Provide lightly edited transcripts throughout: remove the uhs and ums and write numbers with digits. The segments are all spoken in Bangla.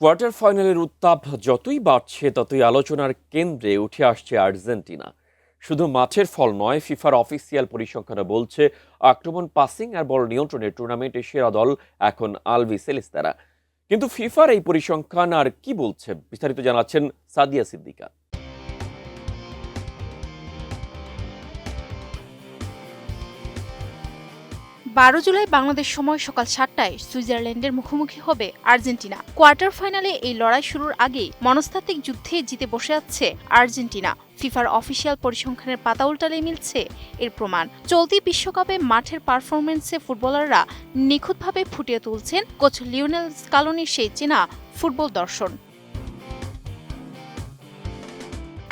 কোয়ার্টার ফাইনালের উত্তাপ যতই বাড়ছে ততই আলোচনার কেন্দ্রে উঠে আসছে আর্জেন্টিনা। শুধু মাঠের ফল নয়, ফিফার অফিসিয়াল পরিসংখ্যানও বলছে আক্রমণ, পাসিং আর বল নিয়ন্ত্রণে টুর্নামেন্টের সেরা দল এখন আলবিসেলেস্তারা। কিন্তু ফিফার এই পরিসংখ্যান আর কি বলছে, বিস্তারিত জানাচ্ছেন সাদিয়া সিদ্দিকা। 12 জুলাই বাংলাদেশ সময় সকাল 7টায় সুইজারল্যান্ডের মুখোমুখি হবে আর্জেন্টিনা। কোয়ার্টার ফাইনালে এই লড়াই শুরুর আগেই মনস্তাত্ত্বিক যুদ্ধে জিতে বসে আছে আর্জেন্টিনা। ফিফার অফিসিয়াল পরিসংখ্যানের পাতা উল্টালে মিলছে এর প্রমাণ। চলতি বিশ্বকাপে মাঠের পারফরমেন্সে ফুটবলাররা নিখুঁতভাবে ফুটিয়ে তুলছেন কোচ লিওনেল স্কালোনির সেই চেনা ফুটবল দর্শন।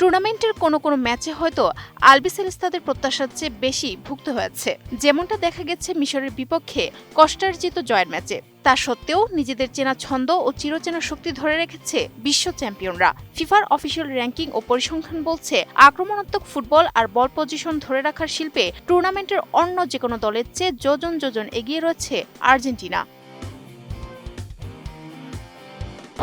টুর্নামেন্টের কোনো কোনো ম্যাচে হয়তো আলবিসেলেস্তাদের প্রত্যাশার চেয়ে বেশি ভুগতে হয়েছে, যেমনটা দেখা গেছে মিশরের বিপক্ষে কষ্টার্জিত জয়ের ম্যাচে। তা সত্ত্বেও নিজেদের চেনা ছন্দ ও চিরচেনা শক্তি ধরে রেখেছে বিশ্ব চ্যাম্পিয়নরা। ফিফার অফিসিয়াল র্যাঙ্কিং ও পরিসংখ্যান বলছে আক্রমণাত্মক ফুটবল আর বল পজিশন ধরে রাখার শিল্পে টুর্নামেন্টের অন্য যে কোনো দলের চেয়ে যোজন যোজন এগিয়ে রয়েছে আর্জেন্টিনা।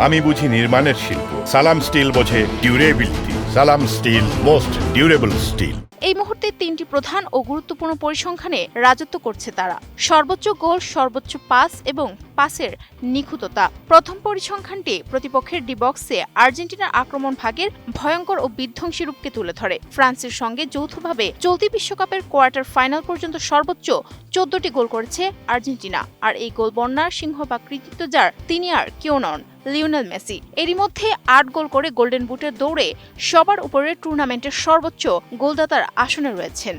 আমি বুঝি নির্মাণের শিল্প, সালাম স্টিল বোঝে ডিউরেবিলিটি। সালাম স্টিল, মোস্ট ডিউরেবল স্টিল। এই মুহূর্তে 3টি প্রধান ও গুরুত্বপূর্ণ পরিসংখ্যানে রাজত্ব করছে তারা: সর্বোচ্চ গোল, সর্বোচ্চ পাস এবং পাসের নিখুঁততা। প্রথম পরিসংখ্যানটি প্রতিপক্ষের ডি বক্সে আর্জেন্টিনার আক্রমণ ভাগের ভয়ঙ্কর ও বিধ্বংসী রূপকে তুলে ধরে। ফ্রান্সের সঙ্গে যৌথভাবে চলতি বিশ্বকাপের কোয়ার্টার ফাইনাল পর্যন্ত সর্বোচ্চ 14টি গোল করেছে আর্জেন্টিনা। আর এই গোল বন্যার সিংহ বা কৃতিত্ব যার, তিনি আর কেউ নন, লিওনেল মেসি। এরই মধ্যে 8 গোল করে গোল্ডেন বুটের দৌড়ে সবার উপরে টুর্নামেন্টের সর্বোচ্চ গোলদাতার আসনে রয়েছেন।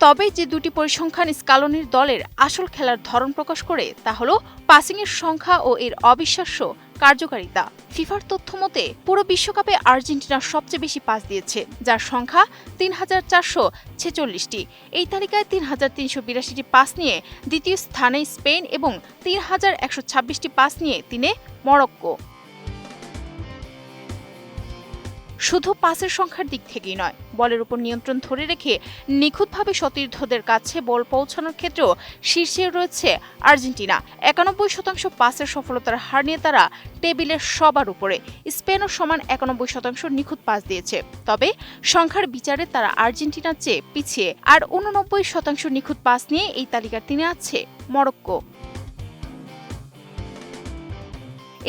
তবে যে দুটি পরিসংখ্যান স্কালোনির দলের আসল খেলার ধরন প্রকাশ করে তা হলো পাসিংয়ের সংখ্যা ও এর অবিশ্বাস্য কার্যকারিতা। ফিফার তথ্য মতে পুরো বিশ্বকাপে আর্জেন্টিনা সবচেয়ে বেশি পাস দিয়েছে, যার সংখ্যা 3446টি। এই তালিকায় 3382টি পাস নিয়ে দ্বিতীয় স্থানে স্পেন এবং 3126টি পাস নিয়ে তিনে মরক্কো। শুধু পাসের সংখ্যার দিক থেকেই নয়, বলের উপর নিয়ন্ত্রণ ধরে রেখে নিখুঁতভাবে সতীর্থদের কাছে বল পৌঁছানোর ক্ষেত্রেও শীর্ষে রয়েছে আর্জেন্টিনা। 91% পাসের সফলতার হার নিয়ে তারা টেবিলের সবার উপরে। স্পেনও সমান 91% নিখুঁত পাস দিয়েছে, তবে সংখ্যার বিচারে তারা আর্জেন্টিনার চেয়ে পিছিয়ে। আর 89% নিখুঁত পাস নিয়ে এই তালিকার তিনে আছে মরক্কো।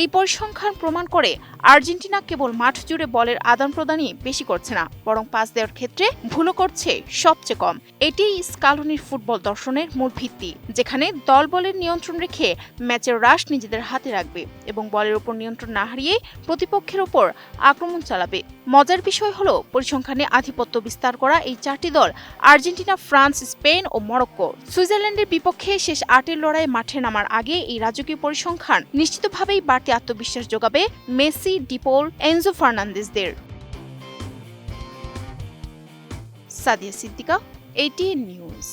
এই পরিসংখ্যান প্রমাণ করে আর্জেন্টিনা কেবল মাঠ জুড়ে বলের আদান প্রদানই বেশি করছে না, বরং পাস দেওয়ার ক্ষেত্রে ভুলও করছে সবচেয়ে কম। এটিই স্কালোনির ফুটবল দর্শনের মূল ভিত্তি, যেখানে দল বলের নিয়ন্ত্রণ রেখে ম্যাচের রাশ নিজেদের হাতে রাখবে এবং বলের উপর নিয়ন্ত্রণ না হারিয়ে প্রতিপক্ষের ওপর আক্রমণ চালাবে। মজার বিষয় হলো, পরিসংখ্যানে আধিপত্য বিস্তার করা এই 4টি দল আর্জেন্টিনা, ফ্রান্স, স্পেন ও মরক্কো। সুইজারল্যান্ডের বিপক্ষে শেষ 8-এর লড়াই মাঠে নামার আগে এই রাজকীয় পরিসংখ্যান নিশ্চিতভাবেই বাড়তি আত্মবিশ্বাস যোগাবে মেসি, ডিপোল, এনজো ফার্নান্দেজদের। Sadia Siddika, ATN news.